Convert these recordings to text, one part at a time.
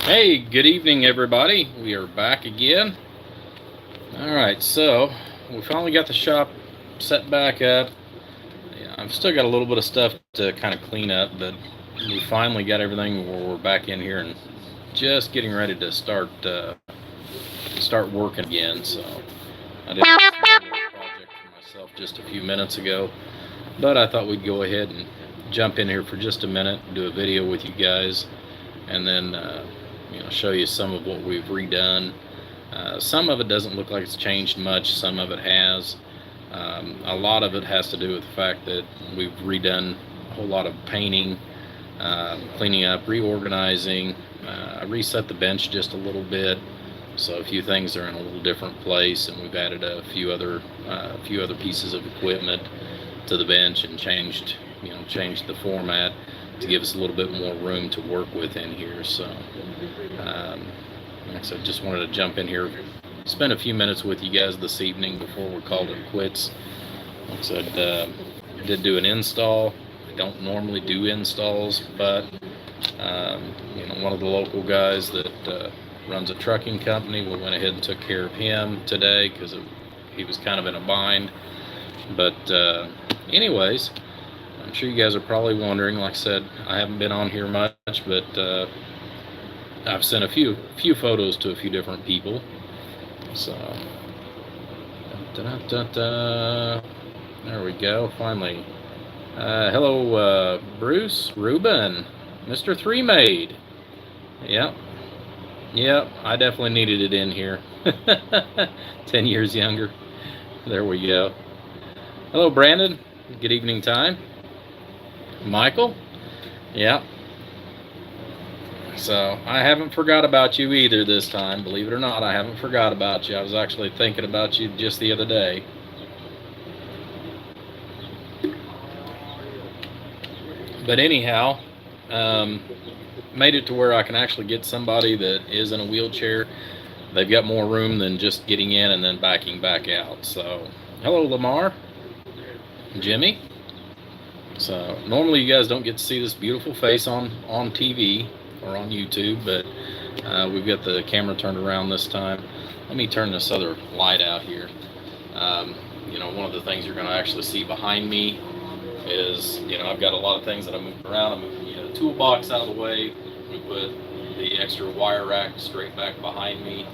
Hey, good evening, everybody. We are back again. All right, so we finally got the shop set back up. Yeah, I've still got a little bit of stuff to kind of clean up, but we finally got everything where we're back in here and just getting ready to start working again. So I did a small little project for myself just a few minutes ago, but I thought we'd go ahead and jump in here for just a minute, do a video with you guys, and then show you some of what we've redone. Some of it doesn't look like it's changed much. Some of it has. A lot of it has to do with the fact that we've redone a whole lot of painting, cleaning up, reorganizing. I reset the bench just a little bit, so a few things are in a little different place, and we've added a few other pieces of equipment to the bench and changed the format to give us a little bit more room to work with in here. So like I said, just wanted to jump in here, spend a few minutes with you guys this evening before we called it quits. Like I said, I did do an install. I don't normally do installs, but one of the local guys that runs a trucking company, we went ahead and took care of him today because he was kind of in a bind. But anyways, I'm sure you guys are probably wondering. Like I said, I haven't been on here much, but I've sent a few photos to a few different people. So there we go. Finally, hello, Bruce, Ruben, Mr. Three Maid. Yep. I definitely needed it in here. 10 years younger. There we go. Hello, Brandon. Good evening time. Michael. Yeah. So I haven't forgot about you either this time. Believe it or not, I haven't forgot about you. I was actually thinking about you just the other day. But anyhow, made it to where I can actually get somebody that is in a wheelchair. They've got more room than just getting in and then backing back out. So hello, Lamar, Jimmy. So normally you guys don't get to see this beautiful face on TV or on YouTube, but we've got the camera turned around this time. Let me turn this other light out here. One of the things you're going to actually see behind me is, I've got a lot of things that I moved around. I moved the toolbox out of the way. We put the extra wire rack straight back behind me,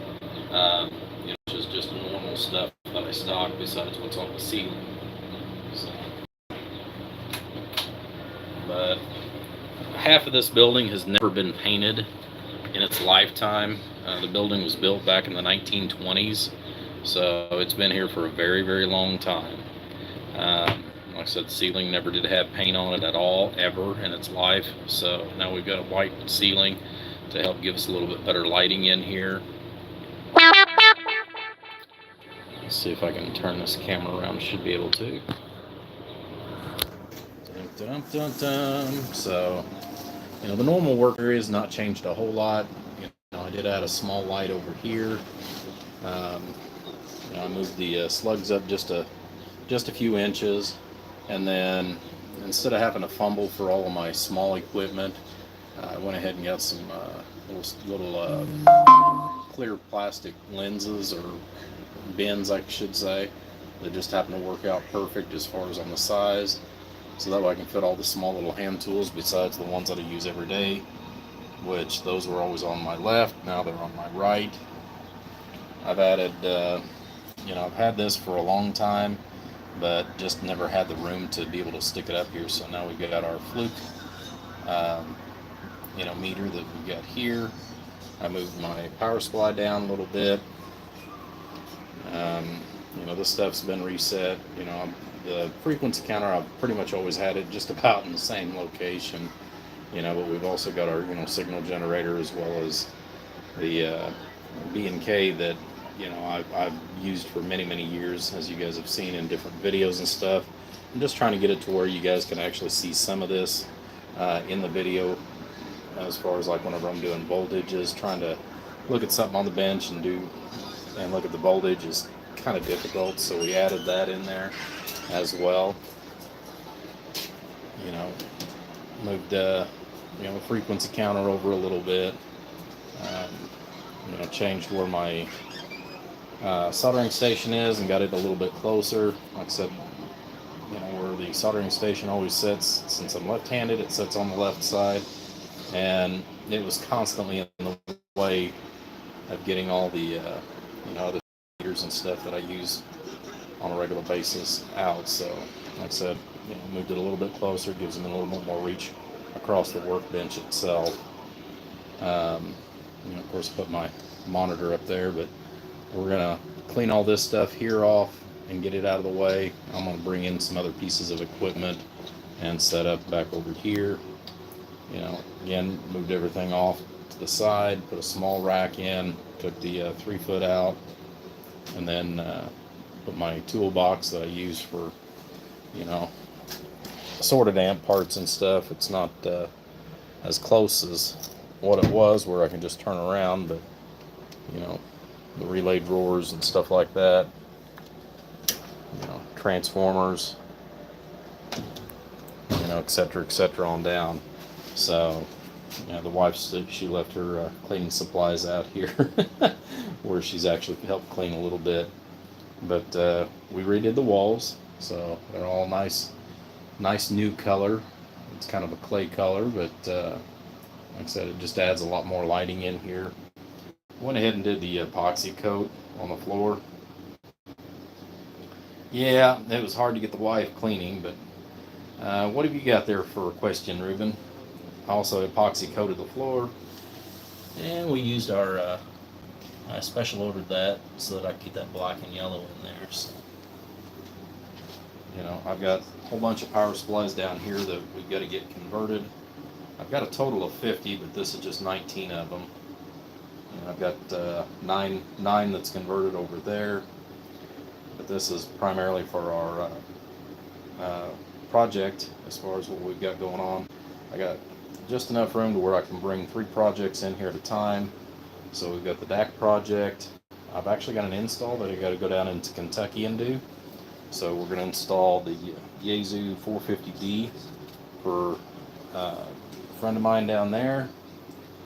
which is just normal stuff that I stock besides what's on the ceiling. So, but half of this building has never been painted in its lifetime. The building was built back in the 1920s, so it's been here for a very, very long time. Like I said, the ceiling never did have paint on it at all, ever in its life. So now we've got a white ceiling to help give us a little bit better lighting in here. Let's see if I can turn this camera around. Should be able to. Dun, dun, dun. So, the normal work area has not changed a whole lot. I did add a small light over here. I moved the slugs up just a few inches, and then instead of having to fumble for all of my small equipment, I went ahead and got some little clear plastic lenses, or bins I should say, that just happen to work out perfect as far as on the size, so that way I can fit all the small little hand tools besides the ones that I use every day, which those were always on my left, now they're on my right. I've added, I've had this for a long time, but just never had the room to be able to stick it up here, so now we've got our fluke meter that we've got here. I moved my power supply down a little bit. This stuff's been reset. The frequency counter, I've pretty much always had it just about in the same location. But we've also got our signal generator, as well as the B&K that I've used for many years, as you guys have seen in different videos and stuff. I'm just trying to get it to where you guys can actually see some of this in the video, as far as like whenever I'm doing voltages. Trying to look at something on the bench and look at the voltage is kind of difficult, so we added that in there as well. Moved the frequency counter over a little bit. Changed where my soldering station is and got it a little bit closer. Like I said, where the soldering station always sits, since I'm left-handed, it sits on the left side, and it was constantly in the way of getting all the other heaters and stuff that I use on a regular basis out. So like I said, moved it a little bit closer, gives them a little bit more reach across the workbench itself. Of course, put my monitor up there, but we're gonna clean all this stuff here off and get it out of the way. I'm gonna bring in some other pieces of equipment and set up back over here. Again, moved everything off to the side, put a small rack in, took the 3-foot out, and then put my toolbox that I use for, assorted amp parts and stuff. It's not as close as what it was, where I can just turn around, but the relay drawers and stuff like that, transformers, etc. on down. So the wife, she left her cleaning supplies out here where she's actually helped clean a little bit. But we redid the walls, so they're all nice new color. It's kind of a clay color, but like I said, it just adds a lot more lighting in here. Went ahead and did the epoxy coat on the floor. Yeah, it was hard to get the wife cleaning, but what have you got there for a question, Ruben? Also epoxy coated the floor, and we used our I special ordered that so that I could keep that black and yellow in there. So I've got a whole bunch of power supplies down here that we've got to get converted. I've got a total of 50, but this is just 19 of them. I've got nine that's converted over there, but this is primarily for our project. As far as what we've got going on, I got just enough room to where I can bring 3 projects in here at a time. So we've got the DAC project. I've actually got an install that I got to go down into Kentucky and do. So we're going to install the Yaesu 450D for a friend of mine down there.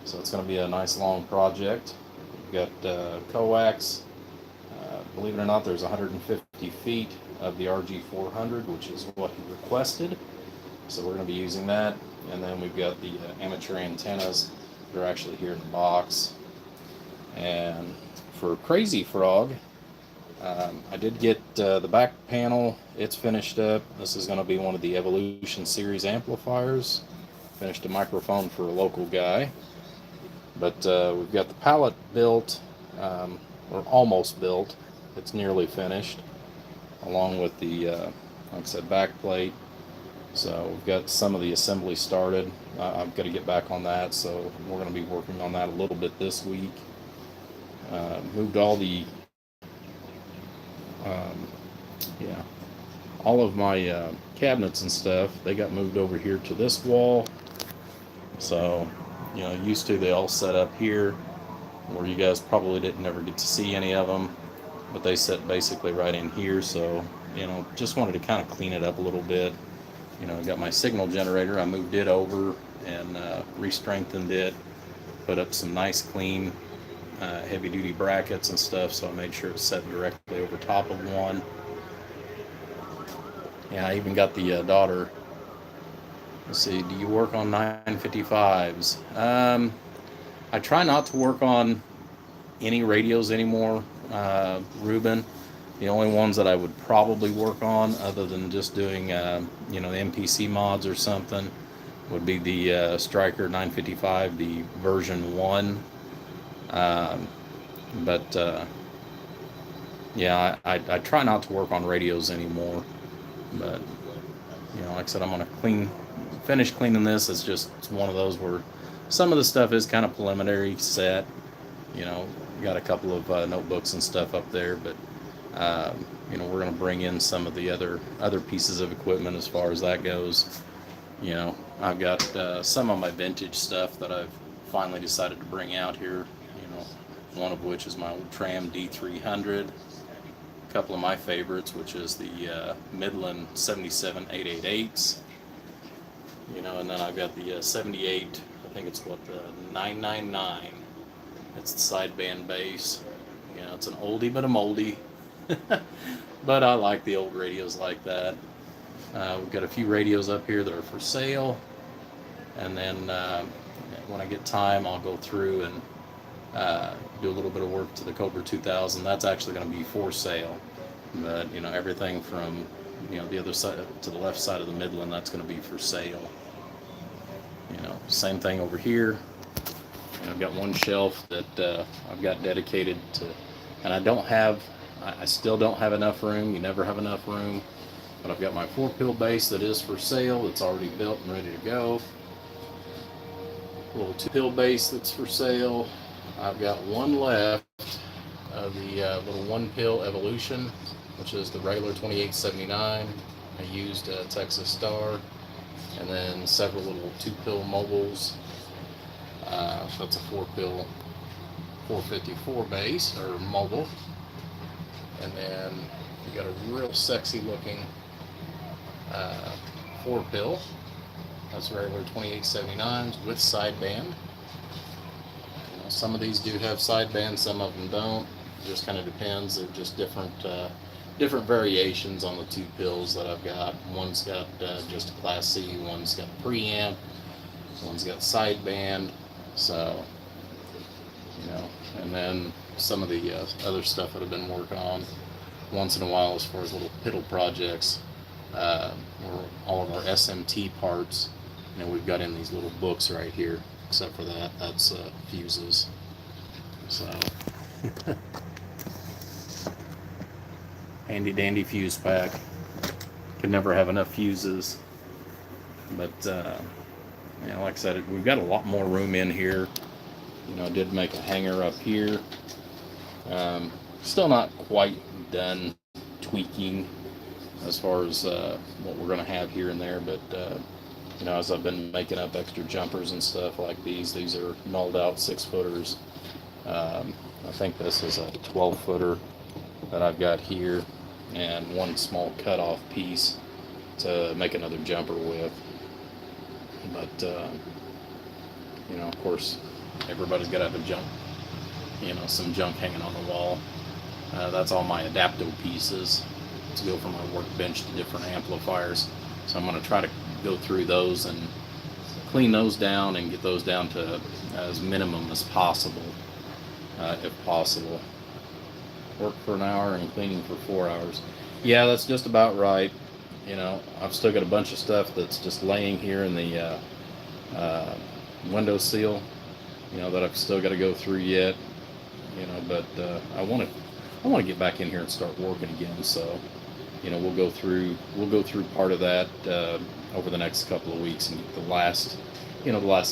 So it's going to be a nice long project. We've got coax. Believe it or not, there's 150 feet of the RG400, which is what he requested. So we're going to be using that. And then we've got the amateur antennas. They're actually here in the box. And for Crazy Frog, I did get the back panel. It's finished up. This is going to be one of the Evolution series amplifiers. Finished a microphone for a local guy. But we've got the pallet built, or almost built. It's nearly finished, along with the, like I said, back plate. So we've got some of the assembly started. I've got to get back on that, so we're going to be working on that a little bit this week. Moved all the, all of my cabinets and stuff. They got moved over here to this wall. So, used to they all set up here, where you guys probably didn't ever get to see any of them, but they sit basically right in here. So, just wanted to kind of clean it up a little bit. I got my signal generator. I moved it over and re-strengthened it, put up some nice clean heavy duty brackets and stuff, so I made sure it's set directly over top of one. Yeah, I even got the daughter. Let's see, do you work on 955s? I try not to work on any radios anymore, Ruben. The only ones that I would probably work on, other than just doing the MPC mods or something, would be the Striker 955, the version 1. Yeah, I try not to work on radios anymore. But like I said, I'm gonna finish cleaning this. It's one of those where some of the stuff is kind of preliminary set. Got a couple of notebooks and stuff up there, but we're gonna bring in some of the other pieces of equipment as far as that goes. I've got some of my vintage stuff that I've finally decided to bring out here. One of which is my old Tram D300. A couple of my favorites, which is the Midland 77 888s. And then I've got the 78. I think it's the 999. It's the sideband base. You know, it's an oldie but a moldy. But I like the old radios like that. We've got a few radios up here that are for sale. And then when I get time, I'll go through and do a little bit of work to the Cobra 2000. That's actually going to be for sale. But, you know, everything from, you know, the other side to the left side of the Midland, that's going to be for sale. You know, same thing over here. And I've got one shelf that I've got dedicated to, and I still don't have enough room. You never have enough room. But I've got my 4-pill base that is for sale. It's already built and ready to go. A little 2-pill base that's for sale. I've got one left of the little 1-pill Evolution, which is the regular 2879. I used Texas Star, and then several little 2-pill mobiles. That's a 4-pill 454 base or mobile, and then you got a real sexy looking 4-pill. That's regular 2879s with sideband. You know, some of these do have sideband, some of them don't. It just kind of depends. They're just different variations on the 2 pills that I've got. One's got just a Class C, one's got preamp, one's got sideband. So, you know, and then some of the other stuff that I've been working on once in a while as far as little piddle projects, or all of our SMT parts, you know, we've got in these little books right here. Except for that, that's fuses. So, handy dandy fuse pack. Could never have enough fuses. But, you know, like I said, we've got a lot more room in here. You know, I did make a hanger up here. Still not quite done tweaking as far as what we're going to have here and there, but you know, as I've been making up extra jumpers and stuff like these are nulled out 6-footers. I think this is a 12-footer that I've got here, and one small cut-off piece to make another jumper with. But you know, of course, everybody's got to have a jump, you know, some junk hanging on the wall. That's all my adapto pieces to go from my workbench to different amplifiers. So I'm going to try to go through those and clean those down and get those down to as minimum as possible, if possible. Work for an hour and cleaning for 4 hours. Yeah, that's just about right. You know, I've still got a bunch of stuff that's just laying here in the window seal, you know, that I've still got to go through yet. You know, but I want to get back in here and start working again. So, you know, we'll go through part of that over the next couple of weeks and get the last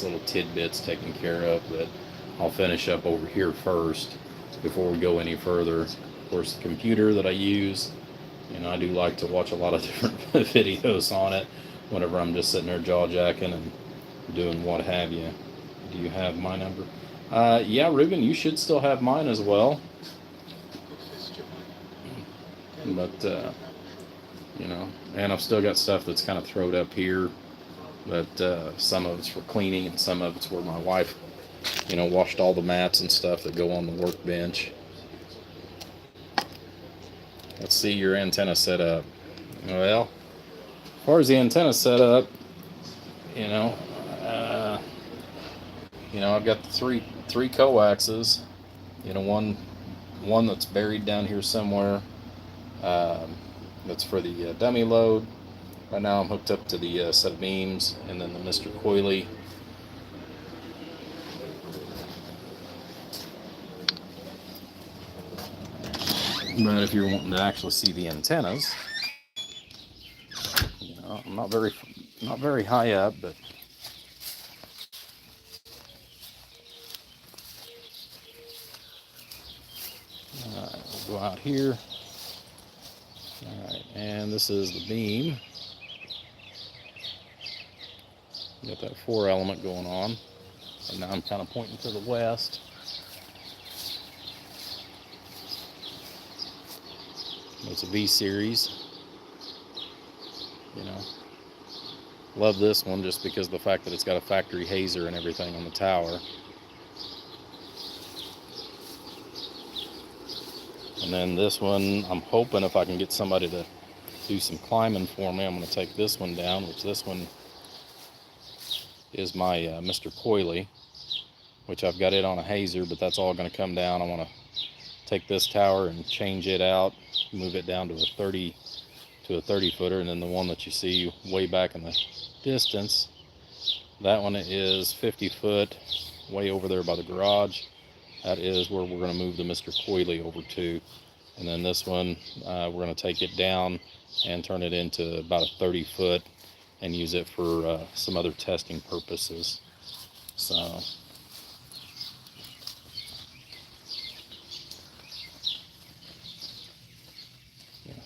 little tidbits taken care of. But I'll finish up over here first before we go any further. Of course, the computer that I use, you know, I do like to watch a lot of different videos on it whenever I'm just sitting there jaw jacking and doing what have you. Do you have my number? Yeah, Ruben, you should still have mine as well. But you know, and I've still got stuff that's kind of throwed up here, but some of it's for cleaning and some of it's where my wife, you know, washed all the mats and stuff that go on the workbench. Let's see your antenna set up. Well, as far as the antenna set up, you know, I've got the three coaxes. You know, one that's buried down here somewhere. That's for the dummy load. Right now I'm hooked up to the set of beams, and then the Mr. Coily. But if you're wanting to actually see the antennas, you know, I'm not very high up, but we'll go out here. Alright, and this is the beam. Got that 4-element going on. And now I'm kind of pointing to the west. It's a V-series. You know, love this one just because of the fact that it's got a factory hazer and everything on the tower. And then this one, I'm hoping if I can get somebody to do some climbing for me, I'm going to take this one down, which this one is my Mr. Coily, which I've got it on a hazer, but that's all going to come down. I want to take this tower and change it out, move it down to a 30 footer, and then the one that you see way back in the distance, that one is 50 foot, way over there by the garage. That is where we're going to move the Mr. Coily over to. And then this one, we're going to take it down and turn it into about a 30 foot and use it for some other testing purposes. So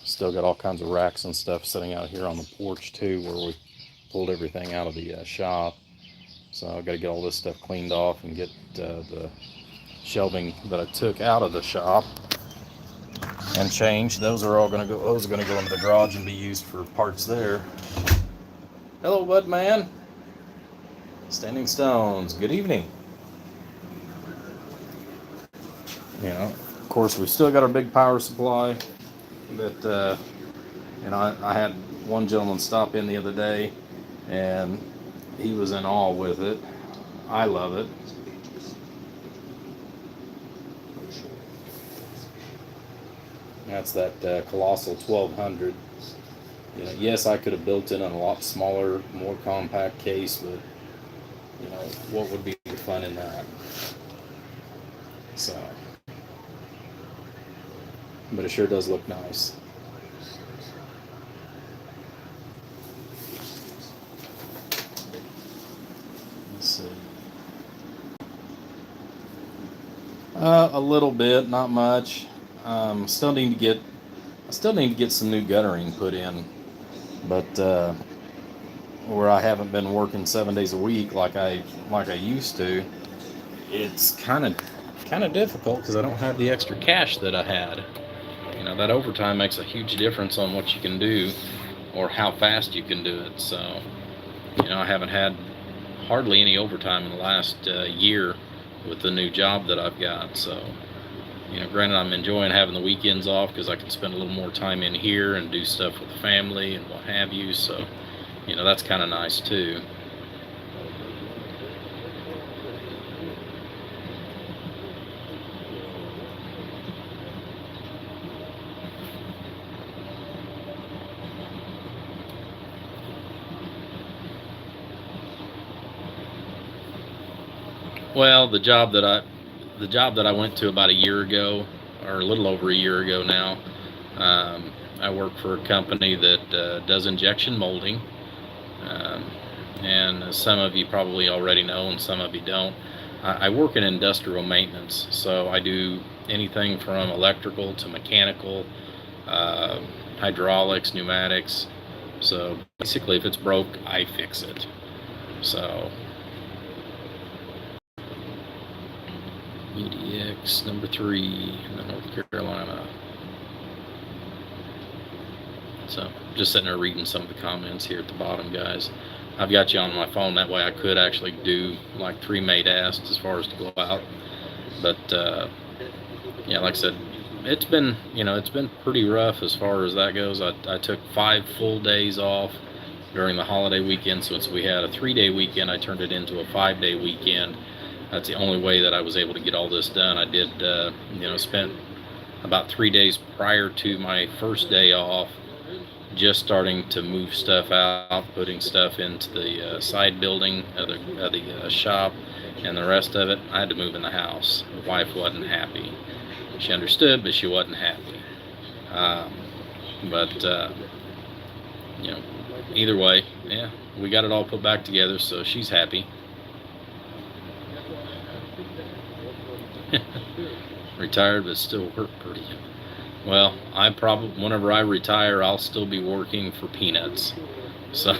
still got all kinds of racks and stuff sitting out here on the porch too, where we pulled everything out of the shop. So I've got to get all this stuff cleaned off and get the shelving that I took out of the shop and changed. Those are all going to go. Those are going to go into the garage and be used for parts there. Hello, bud man. Standing Stones. Good evening. You know, of course, we've still got our big power supply. That you know, I had one gentleman stop in the other day, and he was in awe with it. I love it. That's that colossal 1200. You know, yes, I could have built it in a lot smaller, more compact case, but you know, what would be the fun in that? So, but it sure does look nice. Let's see. A little bit, not much. Still need to get some new guttering put in, but where I haven't been working 7 days a week like I used to, it's kind of difficult because I don't have the extra cash that I had. You know, that overtime makes a huge difference on what you can do or how fast you can do it. So, you know, I haven't had hardly any overtime in the last year with the new job that I've got. So, you know, granted, I'm enjoying having the weekends off because I can spend a little more time in here and do stuff with the family and what have you. So, you know, that's kind of nice too. Well, the job that I went to about a year ago, or a little over a year ago now, I work for a company that does injection molding, and some of you probably already know, and some of you don't. I work in industrial maintenance, so I do anything from electrical to mechanical, hydraulics, pneumatics. So basically, if it's broke, I fix it. So EDX number 3 in North Carolina. So just sitting there reading some of the comments here at the bottom, guys. I've got you on my phone, that way I could actually do like 3 made asked as far as to go out. But yeah, like I said, it's been pretty rough as far as that goes. I took 5 full days off during the holiday weekend. Since we had a 3-day weekend, I turned it into a 5-day weekend. That's the only way that I was able to get all this done. I did, spent about 3 days prior to my first day off just starting to move stuff out, putting stuff into the side building of the shop, and the rest of it I had to move in the house. The wife wasn't happy. She understood, but she wasn't happy. Either way, yeah, we got it all put back together, so she's happy. Retired, but still work pretty. Well, whenever I retire, I'll still be working for peanuts. So,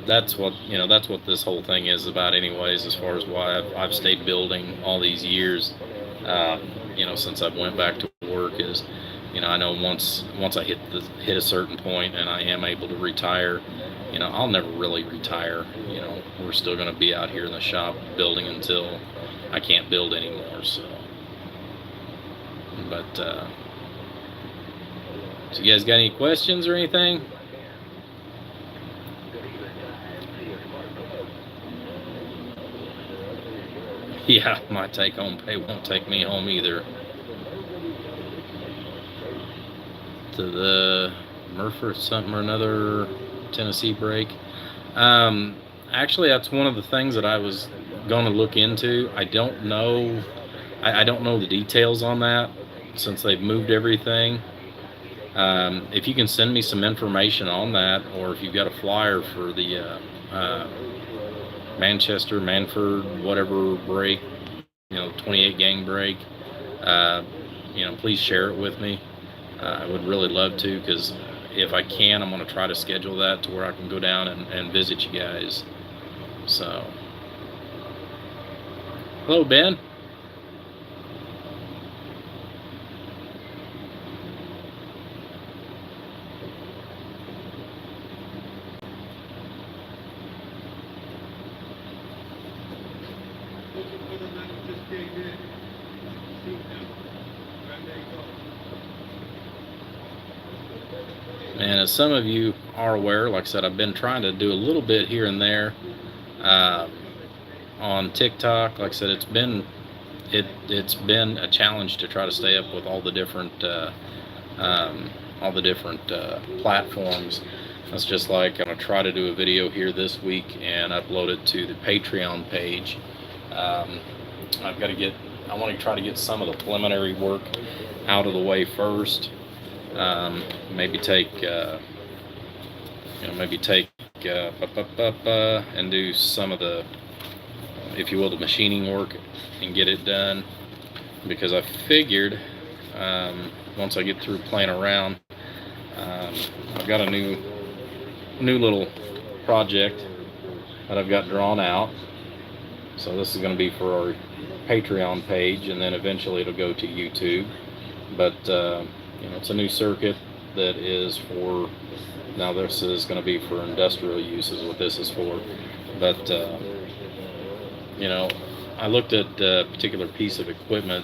that's what this whole thing is about, anyways. As far as why I've stayed building all these years, since I went back to work, is, I know once I hit a certain point and I am able to retire, you know, I'll never really retire. You know, we're still going to be out here in the shop building until I can't build anymore. So, but so you guys got any questions or anything? Yeah, my take-home pay won't take me home either. To the Murphy something or another Tennessee break. Actually, that's one of the things that I was going to look into. I don't know. I don't know the details on that since they've moved everything. If you can send me some information on that, or if you've got a flyer for the Manchester, Manford, whatever break, you know, 28 gang break, you know, please share it with me. I would really love to, because if I can, I'm going to try to schedule that to where I can go down and visit you guys. So, hello, Ben. And as some of you are aware, like I said, I've been trying to do a little bit here and there on TikTok. Like I said, it's been a challenge to try to stay up with all the different platforms. It's just like I'm gonna try to do a video here this week and upload it to the Patreon page. I've got to get. I want to try to get some of the preliminary work out of the way first. Maybe take, and do some of the, if you will, the machining work and get it done. Because I figured, once I get through playing around, I've got a new little project that I've got drawn out. So this is going to be for our Patreon page, and then eventually it'll go to YouTube. But you know, it's a new circuit that is for, now this is going to be for industrial uses, what this is for. But you know, I looked at a particular piece of equipment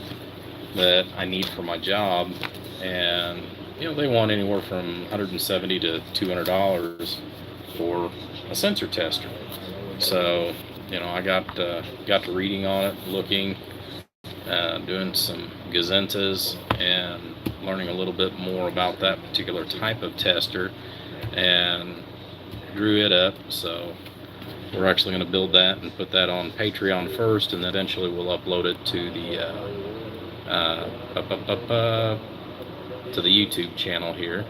that I need for my job, and you know, they want anywhere from $170 to $200 for a sensor tester. So you know, I got to reading on it, looking, doing some gazentas, and learning a little bit more about that particular type of tester, and drew it up. So we're actually going to build that and put that on Patreon first, and then eventually we'll upload it to the YouTube channel here.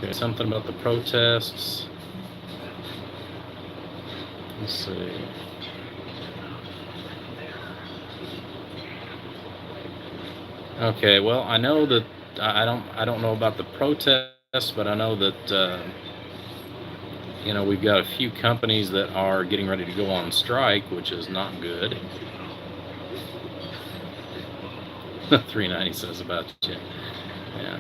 Okay, something about the protests. Let's see. Okay, well, I know that I don't know about the protests, but I know that you know, we've got a few companies that are getting ready to go on strike, which is not good. 390 says about you. Yeah.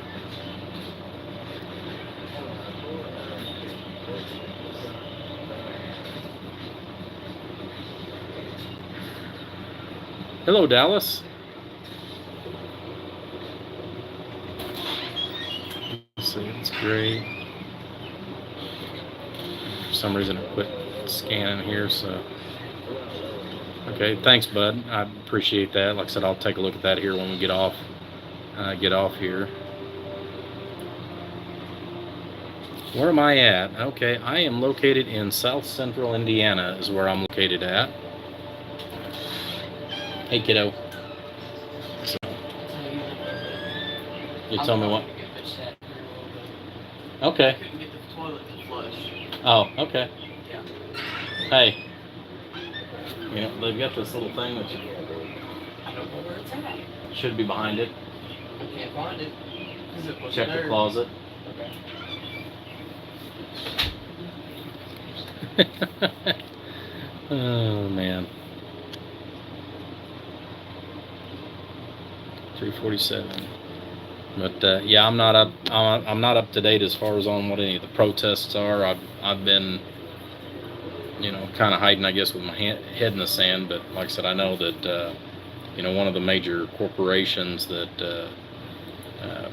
Hello, Dallas. Let's see, it's great. For some reason, I quit scanning here, so. Okay, thanks, bud. I appreciate that. Like I said, I'll take a look at that here when we get off here. Where am I at? Okay, I am located in South Central Indiana is where I'm located at. Hey, kiddo. So, you tell me what? Okay. Oh, okay. Hey. You know, they've got this little thing that I don't know where it's at. should be behind it. I can't find it. Check the closet. Okay. Oh man. 347. But yeah, I'm not up. I'm not up to date as far as on what any of the protests are. I've been, kind of hiding, I guess, with my head in the sand. But like I said, I know that one of the major corporations that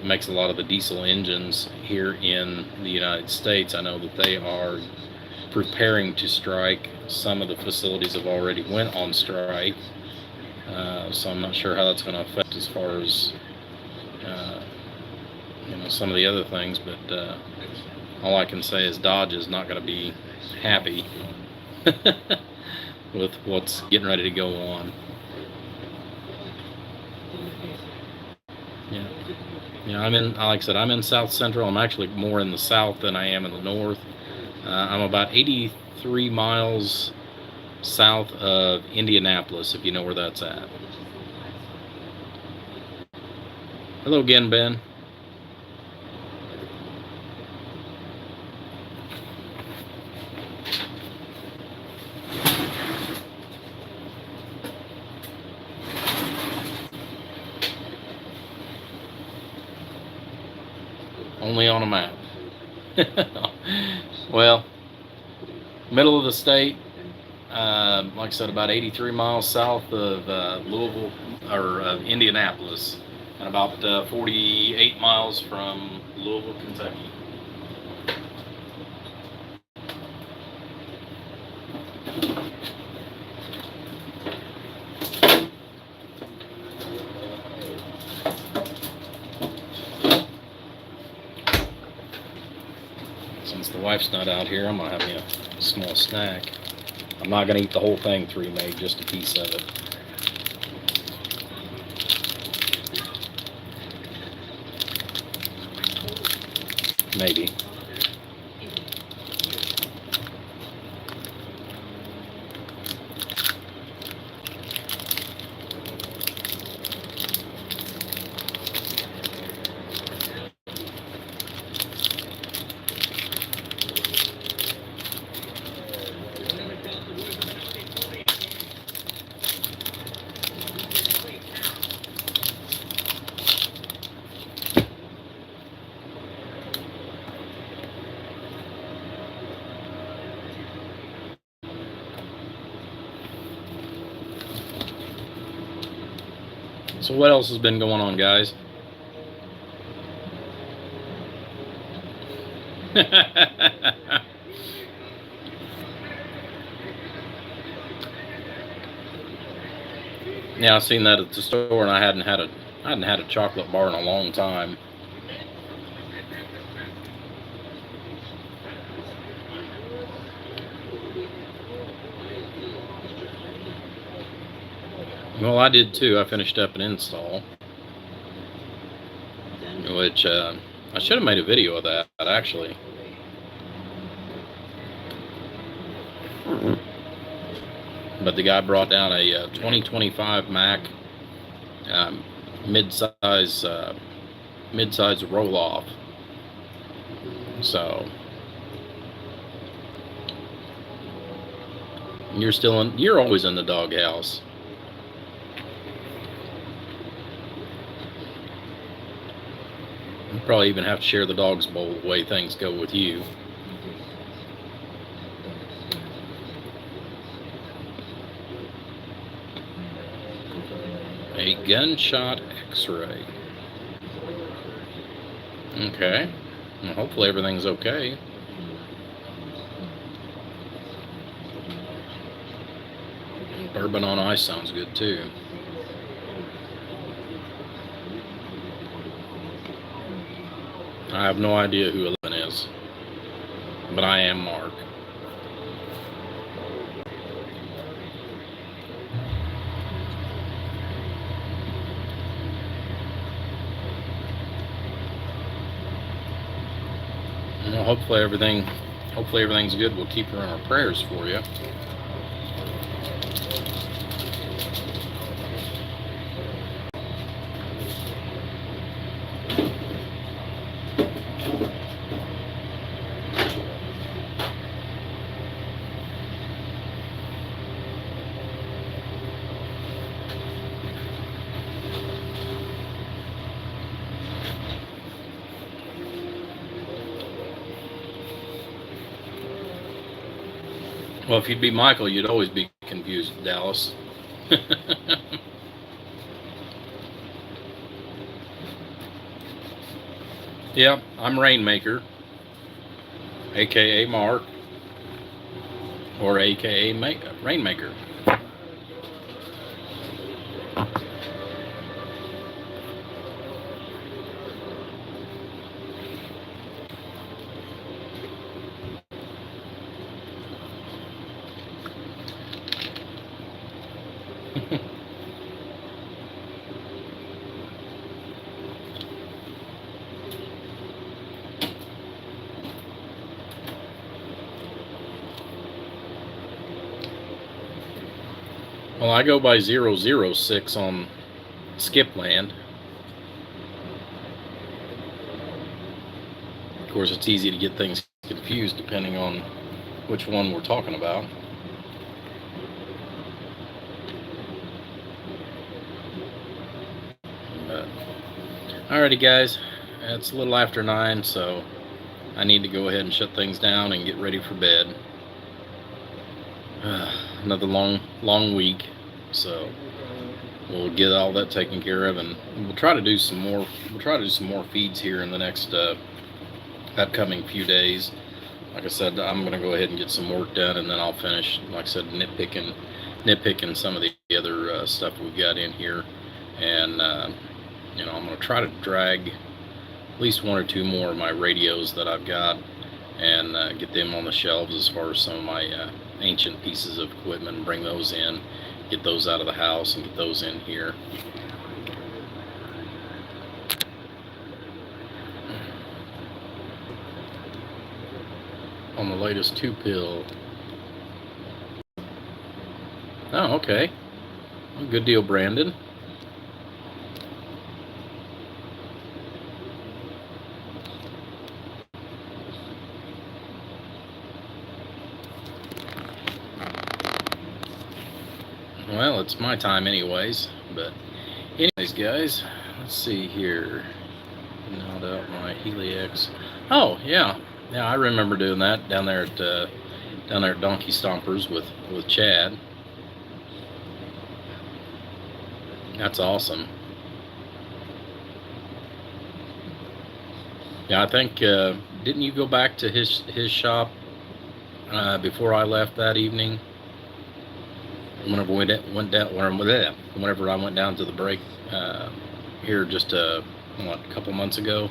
makes a lot of the diesel engines here in the United States, I know that they are preparing to strike. Some of the facilities have already went on strike. So I'm not sure how that's going to affect as far as some of the other things, but all I can say is Dodge is not going to be happy with what's getting ready to go on. Yeah, like I said, I'm in South Central. I'm actually more in the south than I am in the north. I'm about 83 miles south of Indianapolis, if you know where that's at. Hello again, Ben. Only on a map. Well, middle of the state, like I said, about 83 miles south of Louisville, or Indianapolis, and about 48 miles from Louisville, Kentucky. Since the wife's not out here, I'm going to have me a small snack. I'm not going to eat the whole thing 3 made, just a piece of it. Maybe. So what else has been going on, guys? Yeah, I seen that at the store, and I hadn't had a chocolate bar in a long time. Well, I did too. I finished up an install, which I should have made a video of that actually. But the guy brought down a 2025 Mac mid-size roll-off. So you're always in the doghouse. You probably even have to share the dog's bowl the way things go with you. A gunshot x-ray. Okay. Well, hopefully everything's okay. Bourbon on ice sounds good too. I have no idea who 11 is, but I am Mark. Well, hopefully everything's good. We'll keep her in our prayers for you. Well, if you'd be Michael, you'd always be confused, Dallas. Yeah, I'm Rainmaker, aka Mark, or aka Rainmaker. Well, I go by 006 on Skipland. Of course, it's easy to get things confused depending on which one we're talking about. But, alrighty, guys, it's a little after 9, so I need to go ahead and shut things down and get ready for bed. Another long week, so we'll get all that taken care of, and we'll try to do some more. We'll try to do some more feeds here in the next upcoming few days. Like I said, I'm going to go ahead and get some work done, and then I'll finish, like I said, nitpicking some of the other stuff we've got in here, and you know, I'm going to try to drag at least 1 or 2 more of my radios that I've got, and get them on the shelves as far as some of my ancient pieces of equipment, and bring those in, get those out of the house, and get those in here. On the latest 2 pill. Oh, okay. Well, good deal, Brandon. Well, it's my time anyways, but anyways, guys, let's see here. Nod out my Helix. Oh, yeah. Yeah, I remember doing that down there at Donkey Stompers with Chad. That's awesome. Yeah, I think didn't you go back to his shop before I left that evening? Whenever we went down, whenever I went down to the break here just a couple months ago.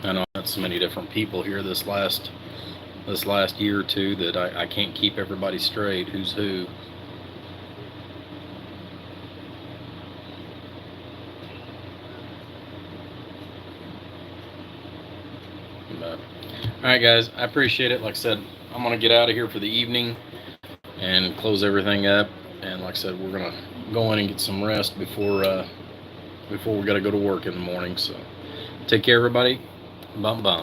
I know that's so many different people here this last year or two that I can't keep everybody straight. Who's who? But, all right, guys, I appreciate it. Like I said, I'm gonna get out of here for the evening and close everything up. And like I said, we're gonna go in and get some rest before we gotta go to work in the morning. So take care, everybody. Bum bum.